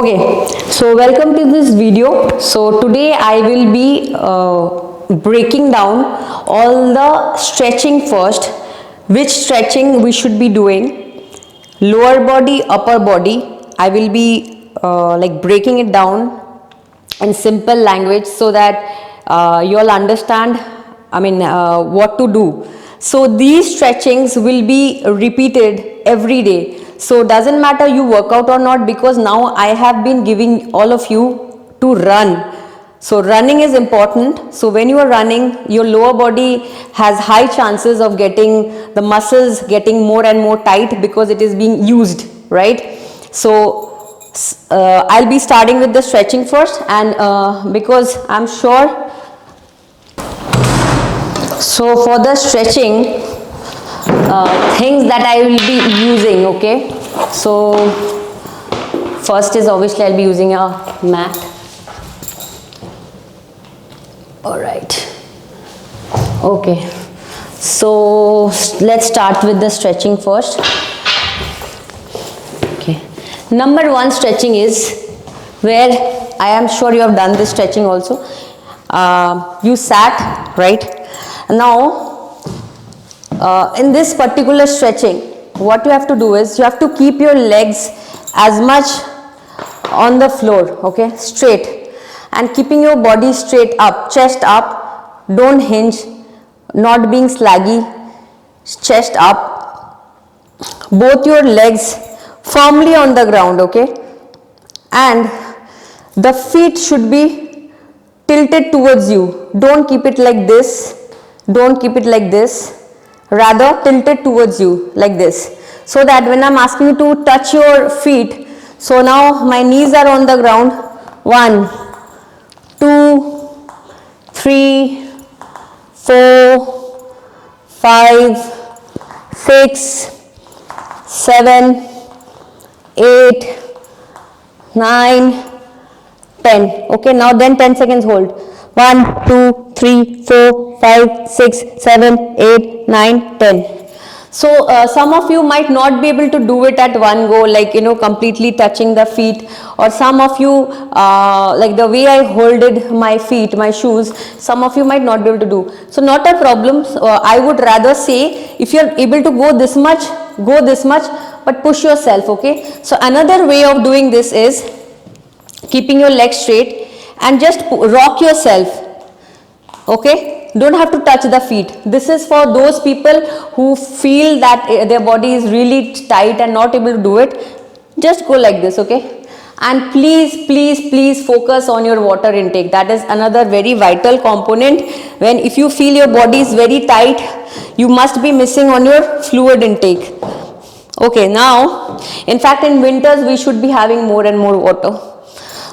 Okay, so welcome to this video. So today I will be breaking down all the stretching first, which stretching we should be doing, lower body, upper body. I will be like breaking it down in simple language so that you all understand what to do. So these stretchings will be repeated every day. So doesn't matter you work out or not, because now I have been giving all of you to run. So running is important. So when you are running, your lower body has high chances of getting the muscles getting more and more tight because it is being used, right? So I'll be starting with the stretching first, and because I'm sure, so for the stretching things that I will be using, okay, so first is obviously I'll be using a mat. All right, okay, so let's start with the stretching first. Okay, number one stretching is where I am sure you have done this stretching also. You sat, right? Now in this particular stretching, what you have to do is you have to keep your legs as much on the floor, okay, straight, and keeping your body straight up, chest up, don't hinge, not being slaggy, chest up, both your legs firmly on the ground, okay, and the feet should be tilted towards you. Don't keep it like this, don't keep it like this, rather tilted towards you like this, so that when I'm asking you to touch your feet, so now my knees are on the ground. 1, 2, 3, 4, 5, 6, 7, 8, 9, 10. Okay, now then 10 seconds hold. 1, 2, 3, 4, 5, 6, 7, 8, 9, 10. So some of you might not be able to do it at one go, like completely touching the feet, or some of you like the way I holded my feet, my shoes, some of you might not be able to do. So not a problem. I would rather say if you're able to go this much, go this much, but push yourself, okay. So another way of doing this is keeping your legs straight and just rock yourself, okay, don't have to touch the feet. This is for those people who feel that their body is really tight and not able to do it. Just go like this, okay, and please focus on your water intake. That is another very vital component. When if you feel your body is very tight, you must be missing on your fluid intake. Okay, now in fact in winters we should be having more and more water.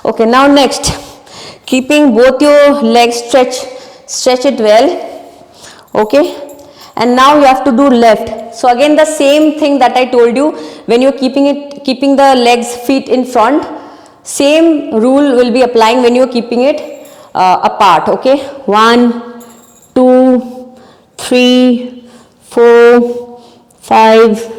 Okay, now next, keeping both your legs stretch it well, okay, and now you have to do left. So again the same thing that I told you, when you're keeping the legs, feet in front, same rule will be applying when you're keeping it apart, okay. 1, 2, 3, 4, 5,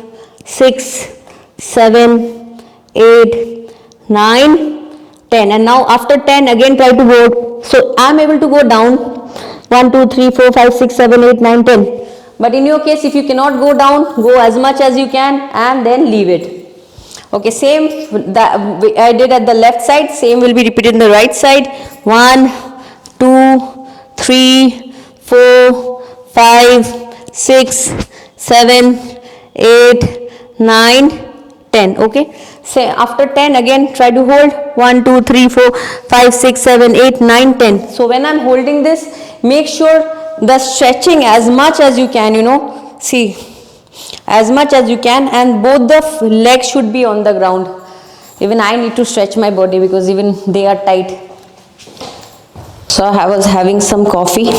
6, 7, 8, 9, 10, and now after 10 again try to go. So I am able to go down 1, 2, 3, 4, 5, 6, 7, 8, 9, 10. But in your case, if you cannot go down, go as much as you can and then leave it. Okay, same that I did at the left side, same will be repeated in the right side. 1, 2, 3, 4, 5, 6, 7, 8, 9, 10. Okay, say after 10 again try to hold 1, 2, 3, 4, 5, 6, 7, 8, 9, 10. So when I'm holding this, make sure the stretching as much as you can, see, as much as you can, and both the legs should be on the ground. Even I need to stretch my body because even they are tight. So I was having some coffee.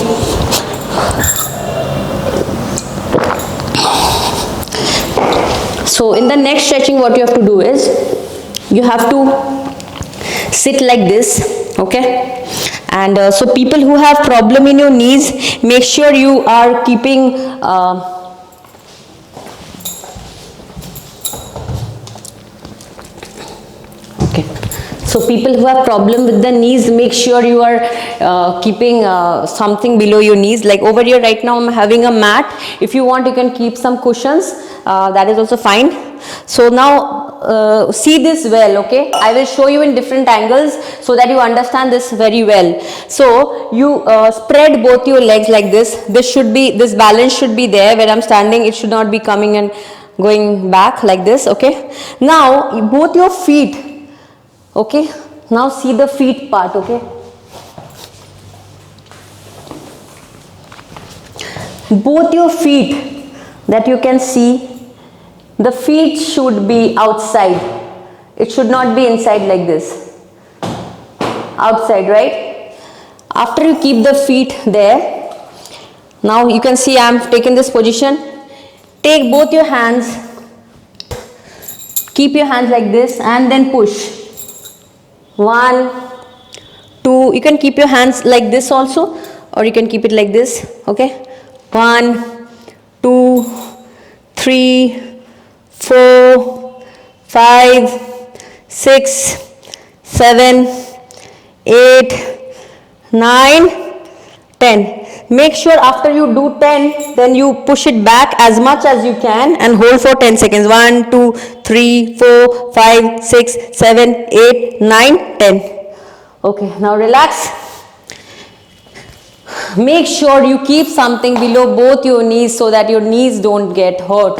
So in the next stretching, what you have to do is you have to sit like this, okay, and so people who have problem in your knees, make sure you are keeping So people who have problem with the knees, make sure you are keeping something below your knees. Like over here right now I'm having a mat. If you want, you can keep some cushions, that is also fine. So now see this well, okay? I will show you in different angles so that you understand this very well. So you spread both your legs like this. This balance should be there where I'm standing. It should not be coming and going back like this, okay? Now both your feet, okay, now see the feet part, okay? Both your feet that you can see, the feet should be outside. It should not be inside like this. Outside, right? After you keep the feet there, now you can see I am taking this position. Take both your hands, keep your hands like this and then push. 1, 2, you can keep your hands like this also, or you can keep it like this, okay? 1, 2, 3, 4, 5, 6, 7, 8, 9, 10. Make sure after you do 10, then you push it back as much as you can and hold for 10 seconds. 1, 2, 3, 4, 5, 6, 7, 8, 9, 10. Okay, now relax. Make sure you keep something below both your knees so that your knees don't get hurt.